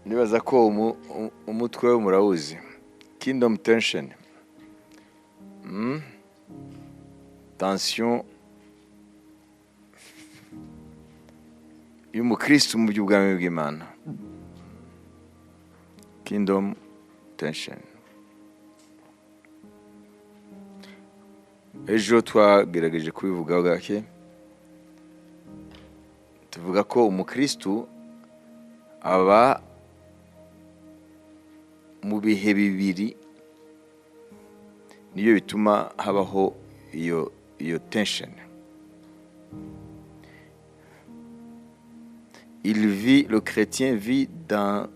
nibaza ko umutwe we murawuzi. Kingdom tension. Tension y'umukristo mu by'ubwami bw'Imana. Kingdom tension. Ejo twagerageje kubivugaho gake. Tuvuga ko umukristo aba mu bihe bibiri niyo bituma habaho iyo tension. Le chrétien vit dans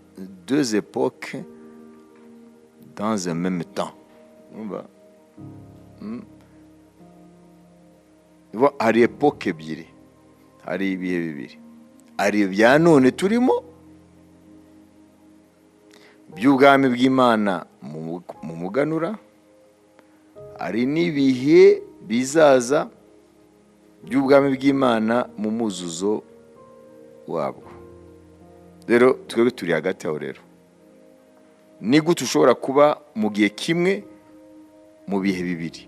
deux époques dans un même temps. Hari epoke ebyiri, hari ibihe bibiri. Hari ibya none turimo by'ubwami bw'Imana mu muganura, hari n'ibihe bizaza by'ubwami bw'Imana mu muzuzo wabwo. Rero twebwe turi hagati aho. Rero ni gute ushobora kuba mu gihe kimwe mu bihe bibiri?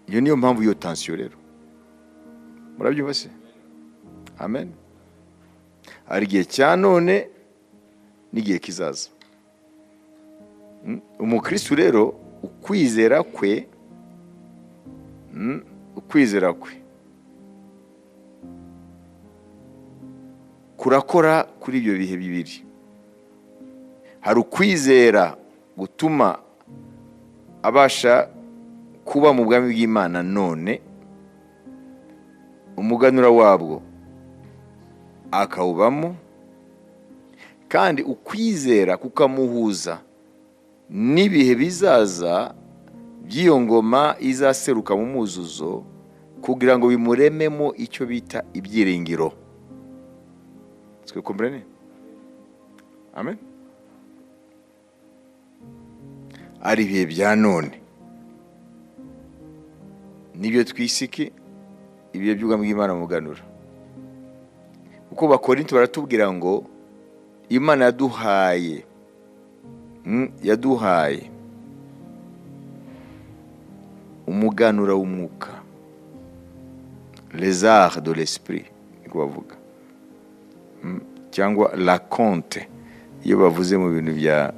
Iyo niyo mpamvu iyo tension rero. Murabyumva se? Amen. Hari igihe cya none n'igihe kizaza. Umukristo rero ukwizera kwe kurakora kuri ibyo bihe bibiri. Hari ukwizera gutuma abasha kuba mu bwami bw'Imana none, umuganura wabwo akawubamo, kandi ukwizera kukamuhuza n'ibihe bizaza by'iyo ngoma izaseruka mu muzuzo, kugira ngo bimurememo icyo bita ibyiringiro. Est-ce que vous comprenez? Amen. Ari ibihe bya none nibyo twisiki ibihe by'ubwami bw'Imana muganura. Uko Bakorinto baratubwira ngo Imana yaduhaye umuganura w'umwuka, les arts de l'esprit niko bavuga, cyangwa la compte iyo bavuze mu bintu bya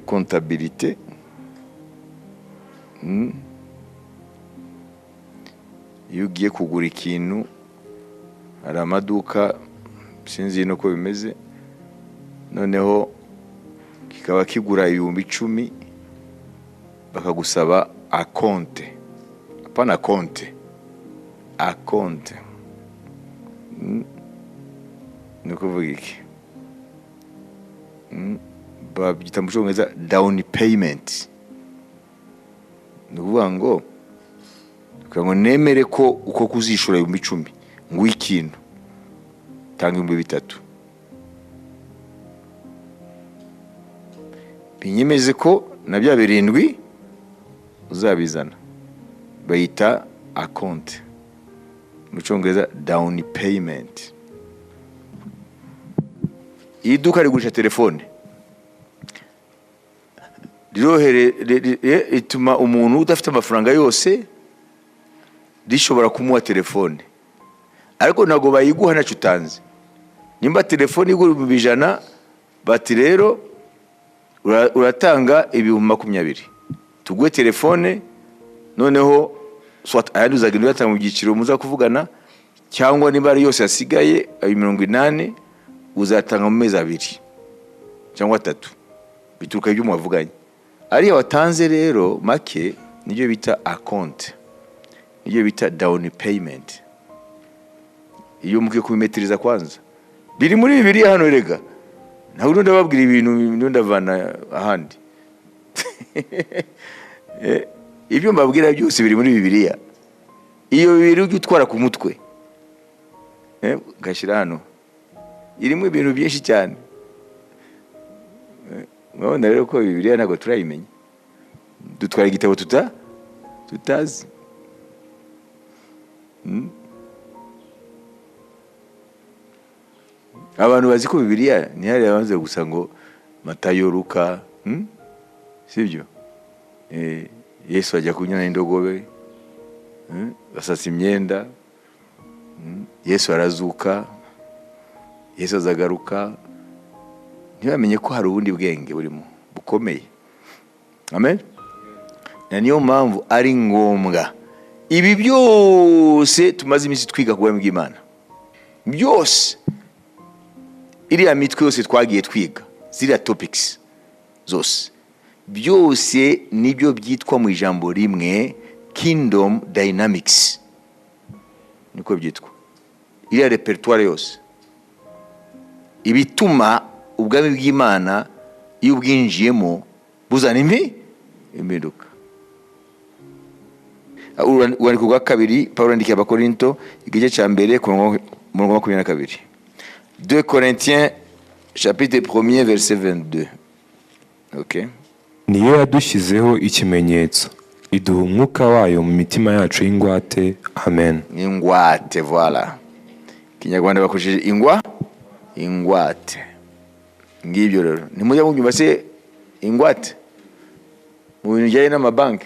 comptabilité. Iyo ugiye kugura ikintu, hari amaduka sinzi no ko bimeze, noneho kikaba kigura 10,000, bakagusaba akonte, apana konte, akonte. Ni kuvuga iki? Babyita mu cyongereza down payment. Ni ukuvuga ngo nemere ko uko kuzishura 10,000 ngo ikintu tanga 3,000, binyemeze ko na bya 7 uzabizana. Bayita account mu cyongereza down payment. Iduka rigurisha telefone ituma umuntu udafite amafaranga yose rishobora kumuha telefone, ariko ntago bayiguha ntacyo utanze. Nimba telefone igura 100, bati rero uratanga 20,000 tuguhe telefone, noneho ayandi uzagenda uyatanga mu byiciro muza kuvugana, cyangwa niba ari yose yasigaye 80 uzatanga mu mezi 2 cyangwa 3, bituruka ibyo mwavuganye. Ariya watanze rero make niyo bita account, niyo bita down payment. Iyo muke kubimetiriza kwanza, biri muri Bibiliya hano rega. Ntabwo ndababwira ibintu ndavana ahandi. Ibyo mbabwira byose biri muri Bibiliya. Iyo bibiri ujye utwara ku mutwe, gashira hano irimo ibintu byinshi cyane. Mwabona rero ko Bibiliya ntabwo turayimenya. Dutwara igitabo tutazi. abantu bazi ko Bibiliya ntihari yabanze gusa ngo Matayo, Luka, sibyo? Yesu ajya kunyana n'indogobe, basasa imyenda, Yesu arazuka, Yesu azagaruka. Ntibamenye ko hari ubundi bwenge burimo bukomeye. Amen. Na niyo mpamvu ari ngombwa ibi byose tumaze iminsi twiga ku bwami bw'Imana, byose iriya mitwe yose twagiye twiga, ziriya topics zose, byose nibyo byitwa mu ijambo rimwe kingdom dynamics, niko byitwa. Iriya repertoire yose ibituma ubwami bw'Imana iyo ubwinjiyemo buzana impinduka. Urwandiko rwa kabiri Pawulo yandikiye Abakorinto, igice cya mbere ku murongo wa 22. 2 Corinthiens chapitre 1 verset 22. Okay. Niyo yadushyizeho ikimenyetso, iduha umwuka wayo mu mitima yacu y'ingwate. Amen. Ingwate, voilà. Kinyarwanda bakoresheje ingwate. Ngibyo rero nimujya munyumva se ingwate mu bintu bijyanye n'amabanki,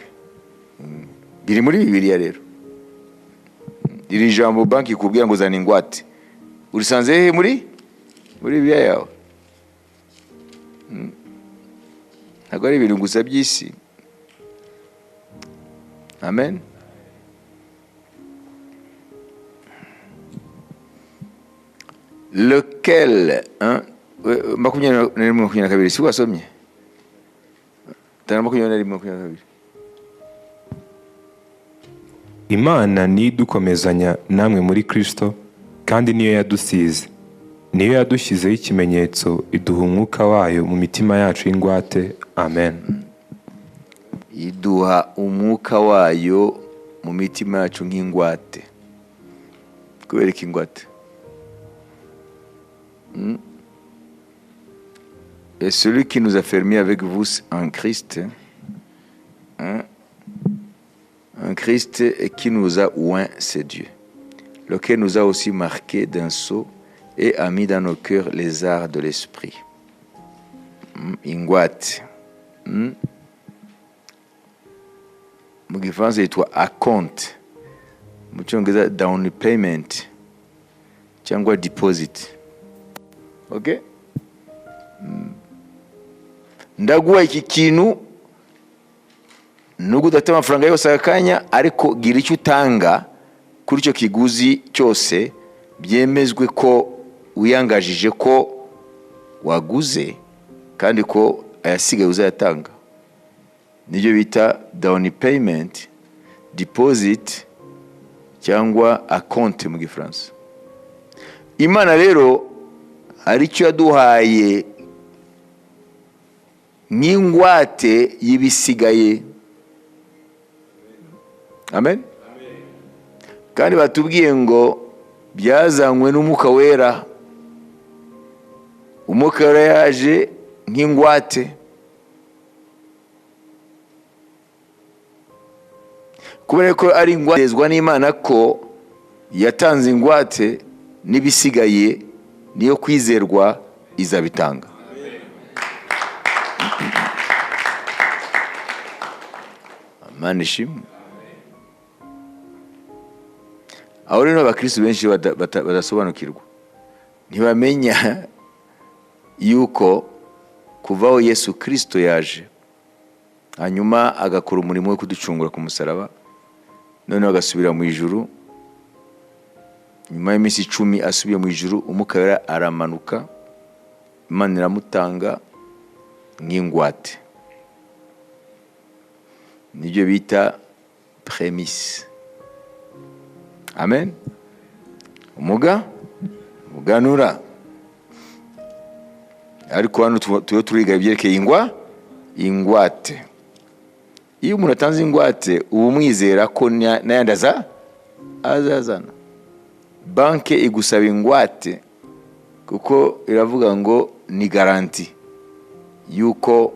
biri muri Bibiliya rero. Iri jambo banki ikubwira ngo zana ingwate, urisanze he muri Bibiliya yawe? Ntabwo ari ibintu gusa by'isi. Amen. Lequel, makumyabiri na kabiri, si wasomye? 22. Imana ni idukomezanya namwe muri Kristo, kandi niyo yadusize, niyo yadushyizeho ikimenyetso, iduha umwuka wayo mu mitima yacu y'ingwate. Amen. Iduha umwuka wayo mu mitima yacu nk'ingwate. Kubera iki ingwate? Et celui qui nous a fermés avec vous en Christ, en Christ, et qui nous a oint, c'est Dieu, lequel nous a aussi marqués d'un sceau et a mis dans nos cœurs les arts de l'esprit. Ingwate. Mu Gifaransa yitwa account, mu Cyongereza down payment cyangwa deposit. Okay? Ndaguha iki kintu nubwo udafite amafaranga yose akanya, ariko gira icyo utanga kuri icyo kiguzi cyose, byemezwe ko wiyangajije ko waguze kandi ko ayasigaye uzayatanga. Nibyo bita down payment, deposit cyangwa account mu Gifaransa. Imana rero hari icyo yaduhaye nk'ingwate y'ibisigaye. Amen. Kandi batubwiye ngo byazanywe n'Umwuka Wera. Umwuka Wera yaje nk'ingwate. Kubera ko ari ingwatezwa n'Imana ko yatanze ingwate, n'ibisigaye niyo kwizerwa izabitanga. Imana ishimwe. Aho rero abakristo benshi badasobanukirwa, ntibamenya yuko kuvaho Yesu Kristo yaje, hanyuma agakora umurimo wo kuducungura ku musaraba, noneho agasubira mu ijuru. Nyuma y'iminsi 10 asubiye mu ijuru, Umwuka Wera aramanuka, Imana iramutanga nk'ingwate. Nibyo bita premise. Amen. Umuganura. Ariko hano turiga ibyerekeye ingwate. Iyo umuntu atanze ingwate, ubu mwizera ko n'ayandi azazana. Banke igusaba ingwate kuko iravuga ngo ni garanti yuko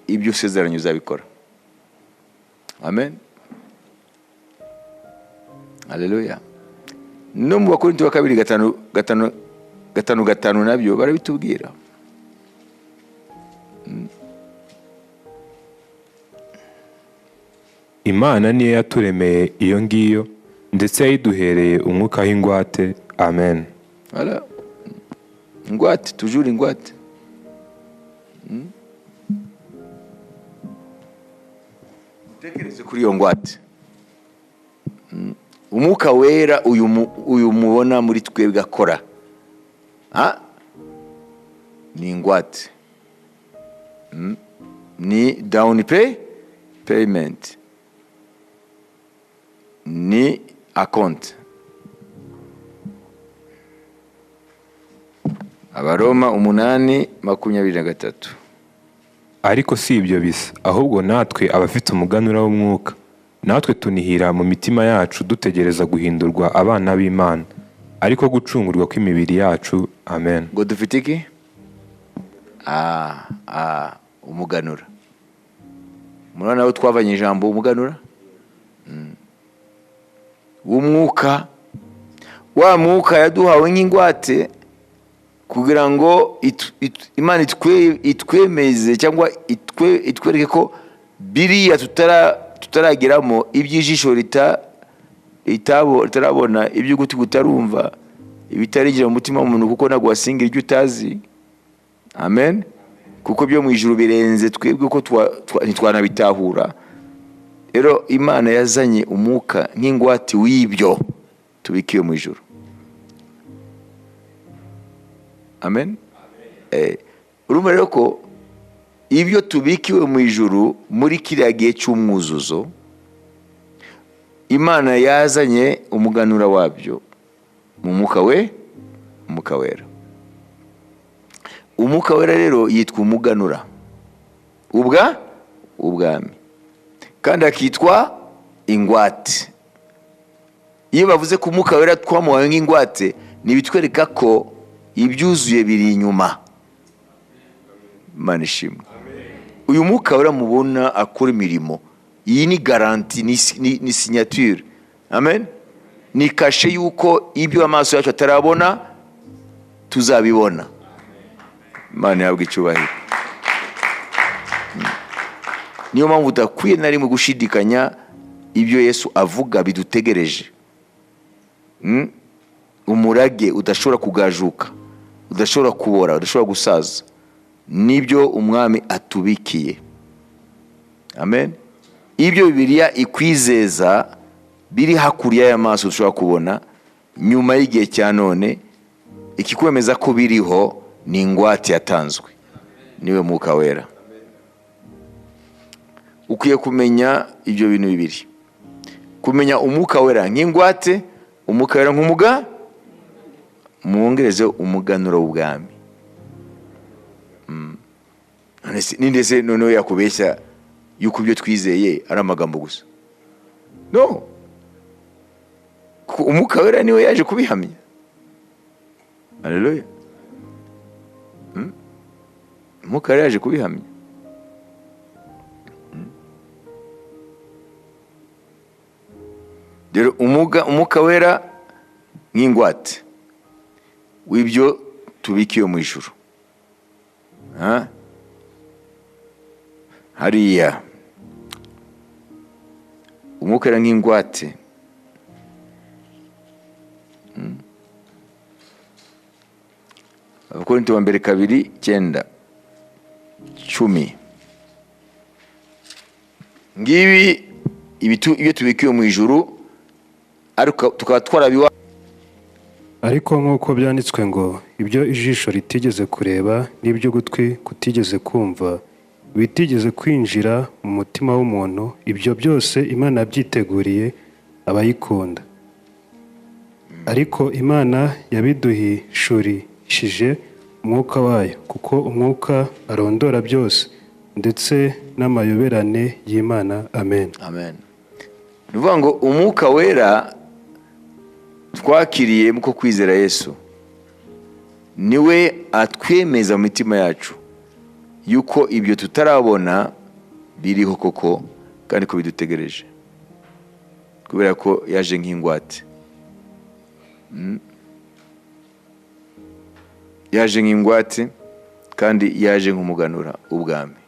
ibyo usezeranye uzabikora. Amen. Haleluya. No mu Bakorinto wa 2:5 5:5 nabyo barabitubwira. Imana niyo yaturemeye iyo ngiyo ndetse yayiduhereye umwuka w'ingwate. Amen. Voilà. Ingwate, toujours ingwate. Utekereze kuri iyo ngwate. Umwuka wera uyu mubona muri twebwe akora. Ni ingwate. Ni down payment. Ni account. Abaroma 8:23. Ariko si ibyo bisa, ahubwo natwe abafite umuganura w'umwuka, natwe tunihira mu mitima yacu dutegereza guhindurwa abana b'Imana, ariko gucungurwa kw'imibiri yacu. Amen. Ngo dufite iki? Umuganura. Murabona aho twavanye ijambo umuganura? W'umwuka, wa mwuka yaduhawe nk'ingwate kugira ngo Imana itwemeze cyangwa itwereke ko biriya tutarageramo, iby'ijisho ritarabona, iby'ugutwi kutarumva, ibitarinjira mu mutima w'umuntu kuko ntabwo wasingira ibyo utazi. Amen. Kuko byo mu ijuru birenze twebwe ko ntitwanabitahura. Rero Imana yazanye umwuka nk'ingwate w'ibyo tubikiwe mu ijuru. Amen. Urumva rero ko ibyo tubikiwe mu ijuru muri kiriya gihe cy'umwuzuzo, Imana yazanye umuganura wabyo mu mwuka wera. Umwuka wera rero yitwa umuganura ubwami, kandi akitwa ingwate. Iyo bavuze ko umwuka wera twamuhawe nk'ingwate, nibitwereka ko ibyuzuye biri inyuma. Imana ishimwe. Uyu mwuka wera mubona akora imirimo, iyi ni garanti, ni signature. Amen. Ni kashe yuko ibyo amaso yacu atarabona tuzabibona. Imana yabwe icyubahiro. Niyo mpamvu udakwiye na rimwe gushidikanya ibyo Yesu avuga bidutegereje. Umurage udashobora kugajuka, udashobora kubora, udashobora gusaza, nibyo umwami atubikiye. Amen. Ibyo Bibiliya ikwizeza biri hakurya y'amaso dushobora kubona nyuma y'igihe cya none, ikikwemeza ko biriho ni ingwate yatanzwe, niwe mwuka wera. Ukwiye kumenya ibyo bintu bibiri, kumenya umwuka wera nk'ingwate, umwuka wera mwongereze umuganuro w'ubwami. Nindese noneho yakubeshya yuko ibyo twizeye ari amagambo gusa? No. Umwuka wera niwe yaje kubihamya. Haleluya. Umwuka wera yaje kubihamya. Rero umwuka wera nk'ingwate w'ibyo tubikiwe mu ijuru. Hariya umwuka wera nk'ingwate. Abakorinto wa mbere 2:9. Ngibi ibyo tubikiwe mu ijuru, ariko tukaba twarabiwa. Ariko nk'uko byanditswe ngo ibyo ijisho ritigeze kureba n'ibyo gutwi kutigeze kumva bitigeze kwinjira mu mutima w'umuntu, ibyo byose Imana yabyiteguriye abayikunda. Ariko Imana yabiduhishurishije umwuka wayo, kuko umwuka arondora byose ndetse n'amayoberane y'Imana. Amen. Amen. Nuvuga ngo umwuka wera twakiriye muko kwizera Yesu niwe atwemeza mu mitima yacu yuko ibyo tutarabona biriho koko kandi ko bidutegereje, kubera ko yaje nk'ingwate. yaje nk'ingwate kandi yaje nk'umuganura ubwami.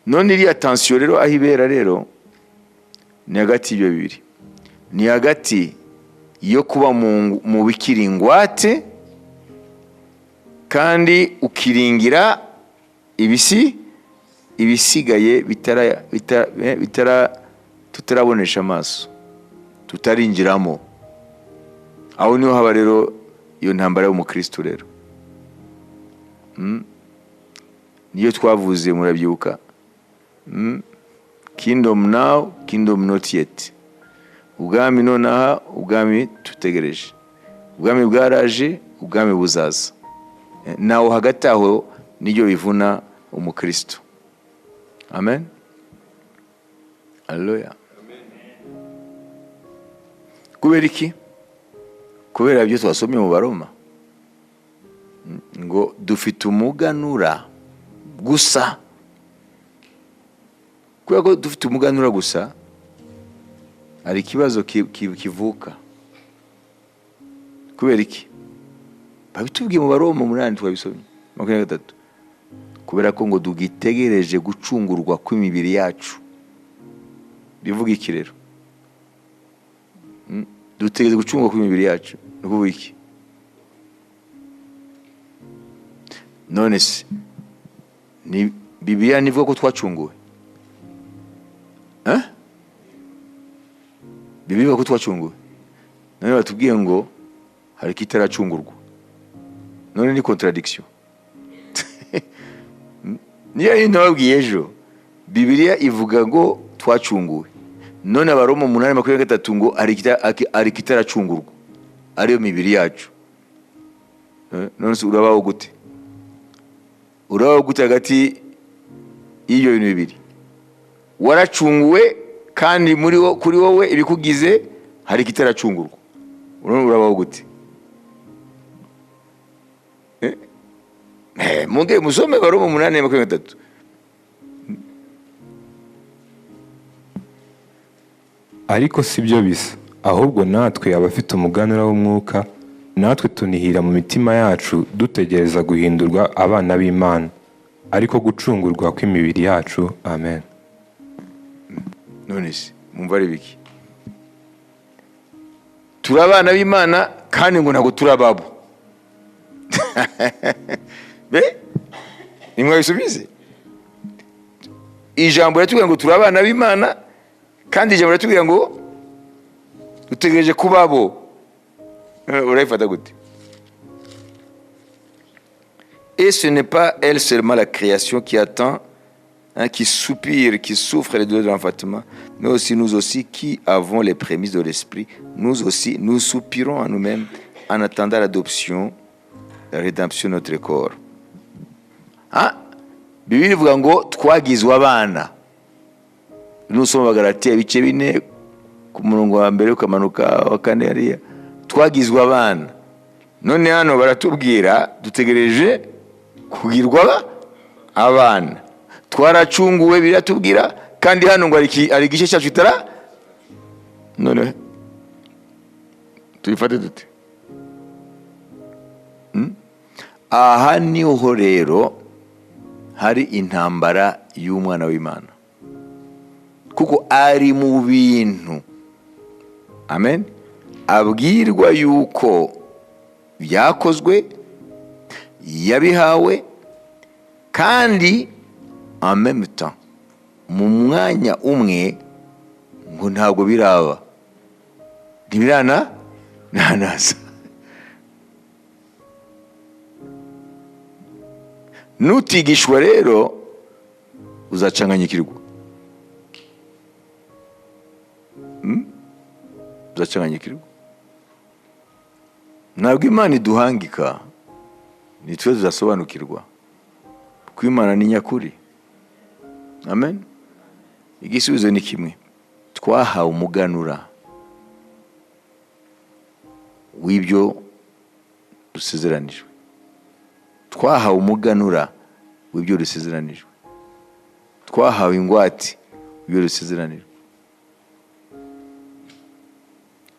None iriya tension rero aho ibera rero ni hagati y'ibyo bibiri, ni hagati yo kuba mu bikiri ingwate kandi ukiringira ibisigaye tutarabonesha amaso, tutarinjiramo. Aho niho haba rero iyo ntambara y'umukristo rero. Niyo twavuze murabyibuka. Kingdom now, kingdom not yet. Ubwami nonaha, ubwami tutegereje. Ubwami bwaraje, ubwami buzaza. Naho hagati aho niryo bivuna umukristo. Amen. Haleluya. Kubera iki? Kubera ibyo twasomye mu Baroma ngo dufite umuganura gusa. Kubera ko dufite umuganura gusa, hari ikibazo kivuka. Kubera iki? Babitubwiye mu Baroma 8 twabisomye 23. Kubera ko ngo dugitegereje gucungurwa kw'imibiri yacu. Bivuga iki rero? Dutegereje gucungurwa kw'imibiri yacu. Nukuvuga iki? None se ni Bibiliya nivuga ko twacunguwe? Bibiliya ko twacunguwe. None batubwiye ngo hari kitaracungurwa. None ni contradiction. Niyo nababwiye ejo, Bibiliya ivuga ngo twacunguwe. None Abaroma 8:23 ngo ari kitaracungurwa, ariyo mibiri yacu. None urabaho gute? Urabaho gute hagati y'ibyo bintu bibiri? Waracunguwe kandi kuri wowe ibikugize hari kitaracungurwa. Urabaho gute? Munge musome Baroma 8:23. Ariko si byo bisa, ahubwo natwe abafite umuganura w'umwuka, natwe tunihira mu mitima yacu dutegereza guhindurwa abana b'Imana, ariko gucungurwa kw'imibiri yacu. Amen. None se mumva ari biki? Turi abana b'Imana kandi ngo ntabwo turi ababo. Nimwe bisubize. Ijambo ratubwira ngo turi abana b'Imana kandi ijambo ratubwira ngo dutegereje kubabo. Urayifata gute? Et ce n'est pas elle seulement la création qui attend, qui soupire, qui souffre les douleurs de l'enfantement, mais aussi nous aussi qui avons les prémices de l'esprit, nous aussi nous soupirons en nous-mêmes en attendant l'adoption, la rédemption de notre corps. Bibiliya ivuga ngo twagizwe abana. Nusoma Galatiya ibice 4 ku murongo wa mbere ukamanuka wa 4 hariya, twagizwe abana. None hano baratubwira dutegereje kugirwa abana. Twaracunguwe biratubwira kandi hano ngo ari igice cyacu itara. None tuyifate dute? Aha niho rero hari intambara y'umwana w'Imana, kuko ari mu bintu, amen, abwirwa yuko byakozwe, yabihawe, kandi en même temps mu mwanya umwe ngo ntabwo biraba, ntibiranaza. Nutigishwa rero uzacanganyikirwa. Uzacanganyikirwa. Ntabwo Imana iduhangika, ni twe tuzasobanukirwa, kuko Imana ni nyakuri. Amen. Igisubizo ni kimwe, twahawe umuganura w'ibyo dusezeranijwe. Twahawe umuganura w'ibyo dusezeranijwe. Twahawe ingwate w'ibyo dusezeranijwe.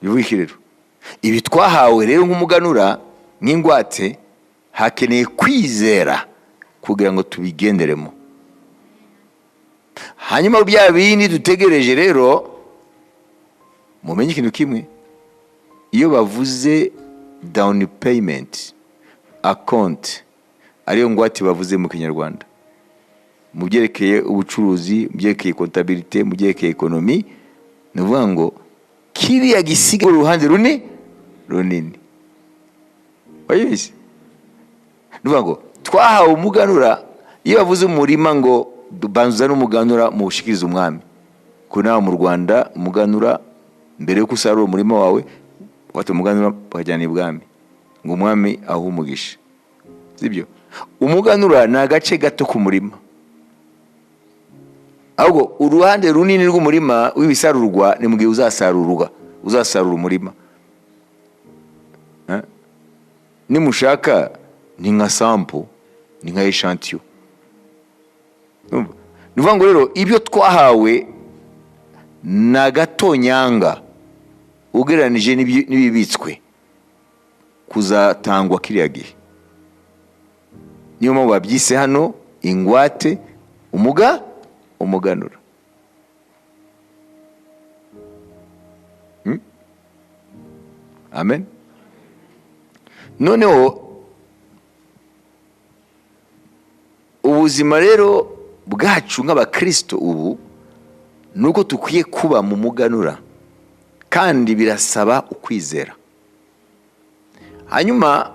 Bivuga iki rero? ibi twahawe rero nk'umuganura nk'ingwate hakeneye kwizera kugira ngo tubigenderemo. Hanyuma bya bindi dutegereje rero, mumenye ikintu kimwe, iyo bavuze down payment account, ariyo ngwate bavuze mu Kinyarwanda, mu byerekeye ubucuruzi, mu byerekeye comptabilité, mu byerekeye economy, ni ukuvuga ngo kiriya gisiga uruhande runini. Wayizi? Ni ukuvuga ngo twahawe umuganura, iyo bavuze umurima ngo banza n'umuganura mu ushikiriza umwami. Ko nawe mu Rwanda umuganura mbere yuko usarura umurima wawe wata umuganura bakajyana ibwami ngo umwami aho umugisha. Sibyo? Umuganura ni agace gato ku murima. Ahubwo uruhande runini rw'umurima w'ibisarurwa ni mu gihe uzasarura umurima. Nimushaka ni nka sample, ni nka echantillon. Nuvuga ngo rero ibyo twahawe na gatonyanga ugereranije n'ibibitswe kuzatangwa kiriya gihe. Niyo mpamvu babyise hano ingwate umuganura. Amen. Noneho ubuzima rero bwacu nk'abakristo ubu nuko tukwiye kuba mu muganura, kandi birasaba ukwizera. Hanyuma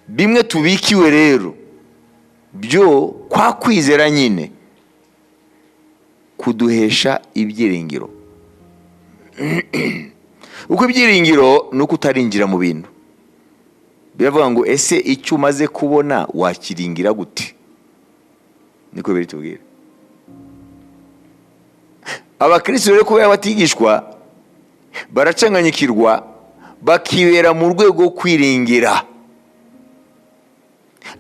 bimwe tubikiwe rero byo kwa kwizera nyine kuduhesha ibyiringiro. Uko ibyiringiro nuko utarinjira mu bintu. Biravuga ngo ese icyo umaze kubona wakiringira gute? Niko biri tubwira. Abakristo rero kubera batigishwa baracanganyikirwa, bakibera mu rwego rwo kwiringira.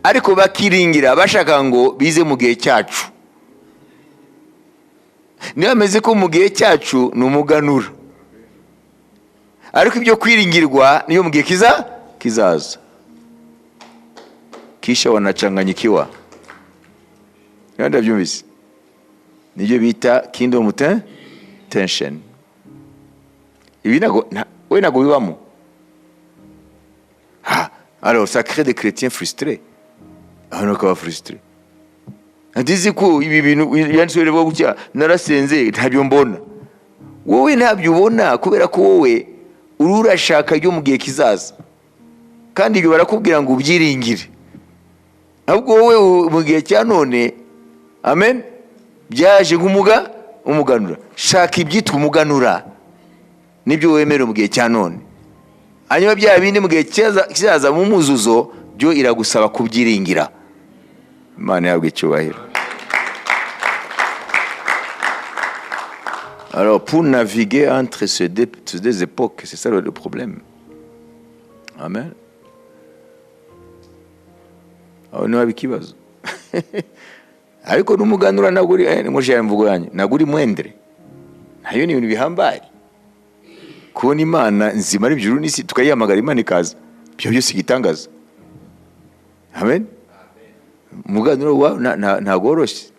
Ariko bakiringira bashaka ngo bize mu gihe cyacu. Niyo ameze ko mu gihe cyacu ni umuganura, ariko ibyo kwiringirwa niyo mu gihe kizaza. Kisha wanachanganyikiwa. Yanda byumvise. Nibyo bita kingdom tension. Ibi nago bibamo. Alors ça crée des chrétiens frustrés. Bakaba frustrés. Ndizi ko ibi bintu yansubire bwo gutya narasenze ntabyo mbona. Wowe ntabyo ubona kubera ko wowe urashaka ryo mu gihe kizaza. Kandi ibyo barakubwira ngo ubyiringire. Ahubwo wowe mu gihe cya none, amen, byaje umuganura. Shaka ibyitwa umuganura, nibyo wemera mu gihe cya none. Hanyuma bya bindi mu gihe kizaza mu muzuzo byo iragusaba kubyiringira. Imana yabwe icyubahiro. Alors pour naviguer entre ces deux époques, c'est ça le problème. Amen. Aho niho bikibazo. Ariko n'umuganura naguri ngoje mvugo yanyu naguri mwendere. Nayo ni ibintu bihambaye. Kubona Imana nzima n'ibijuru n'isi tukayamagara Imana ikaza. Byo byose gitangaza. Amen. Umuganura wa ntagoroshye.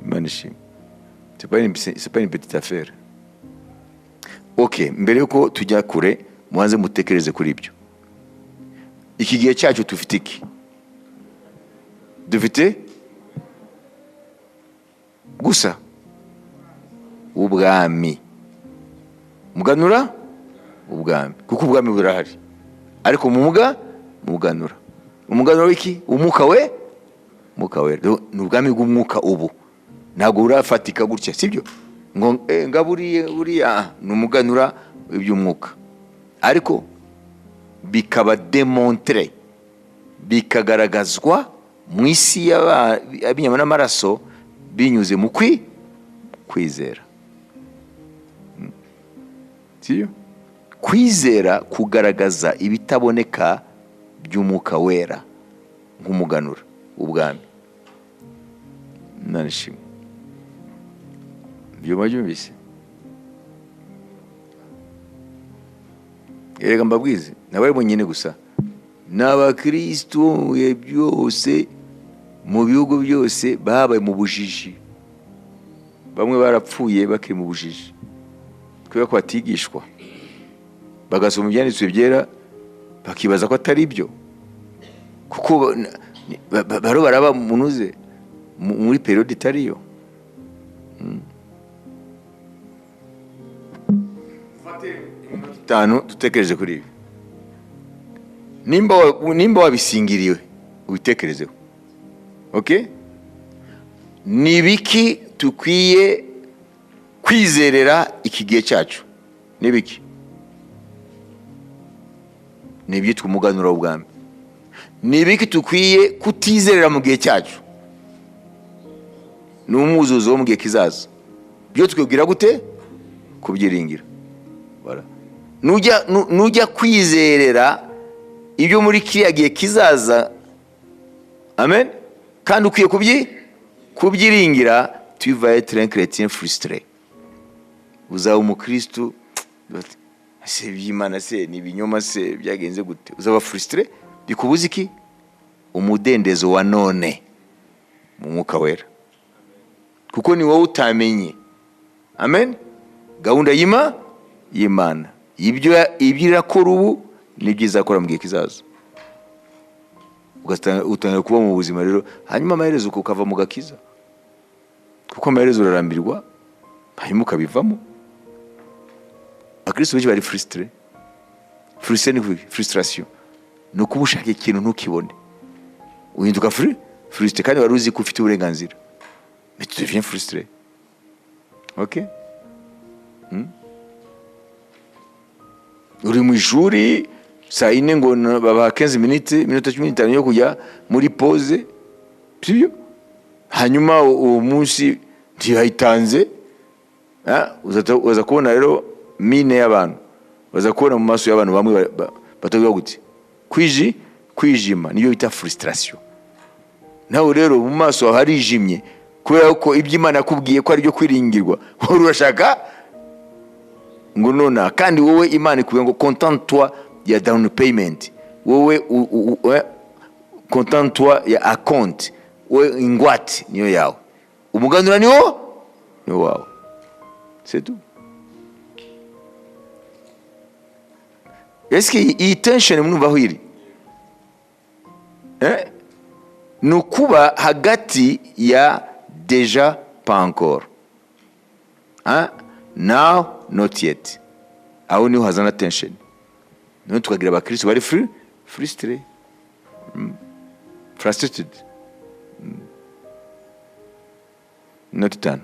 Imana ishimwe. C'est pas une petite affaire. Ok, mbere yuko tujya kure muanze mutekereze kuri ibyo. Iki gihe cyacu tufite iki? Dufite gusa ubwami. Muganura ubwami. Kuko ubwami burahari. Ariko muganura. Umuganura wiki? Umuka we? Muka we. Ni ubwami bw'umwuka ubu. Ntabwo urafatika gutya, sibyo? Ngo buriya ni umuganura w'iby'umwuka. Ariko bikaba demontre, bikagaragazwa mu isi y'abinyama n'amaraso binyuze mu kwizera. Sibyo? Kwizera kugaragaza ibitaboneka by'umwuka wera nk'umuganura ubwami. Nanishimwe. Byumvise. Erega mbabwize nawe munyine gusa n'abakristo mu bihe byose mu bihugu byose babaye mu bujiji. Bamwe barapfuye bakiri mu bujiji kubera ko batigishwa, bagasoma ibyanditswe byera bakibaza ko atari byo, kuko baro baraba munuze muri periode itariyo. Tano tutekereje kuri ibi. Nimba wabisingiriwe ubitekerezeho. Okay? Ni biki tukwiye kwizerera iki gihe cyacu? Ni biki? Ni ibyitwa umuganura w'ubwami. Ni biki tukwiye kutizerera mu gihe cyacu? Ni umuzuzo wo mu gihe kizaza. Byo twibwira gute? Kubyiringira. Voilà. Nujya kwizerera ibyo muri kiriya gihe kizaza, amen, kandi ukwiye kubyiringira, tu vas être un chrétien frustré. Uzaba umukristo se by'Imana se ni binyoma se byagenze gute? Uzaba frustré, bikubuza iki? Umudendezo wa none mu mwuka wera, kuko ni wowe utamenye, amen, gahunda y'Imana. Ibyo irakora ubu ni byiza akora mu gihe kizaza. Utangira kuba mu buzima rero, hanyuma amaherezo ukava mu gakiza, kuko amaherezo urarambirwa hanyuma ukabivamo. Abakristo benshi bari frustré. Frustré ni frustration, ni ukuba ushaka ikintu ntukibone, uhinduka frustré kandi wari uzi ko ufite uburenganzira, mais tu deviens frustré. Ok? Uri mu ishuri saa ine ngo baba 15 minota 15 yo kujya muri pause, sibyo? Hanyuma uwo munsi ntiyayitanze, uza kubona rero mine y'abantu, baza kubona mu maso y'abantu bamwe batavuga gute, kwijima, niyo bita frustration. Nawe rero mu maso harijimye kubera ko iby'Imana yakubwiye ko ari byo kwiringirwa, wowe urashaka ngo nona, kandi wowe Imana ikubwiye ngo contente-toi ya down payment, wowe contente-toi ya account, wowe ingwate niyo yawe, umuganura niwo wawe, c'est tout. Est-ce que iyi tension mwumvaho iri? Nukuba hagati ya déjà pas encore, now not yet. Aho niho hazana tension. None tukagira abakristo bari frustré, frustrated. Not done.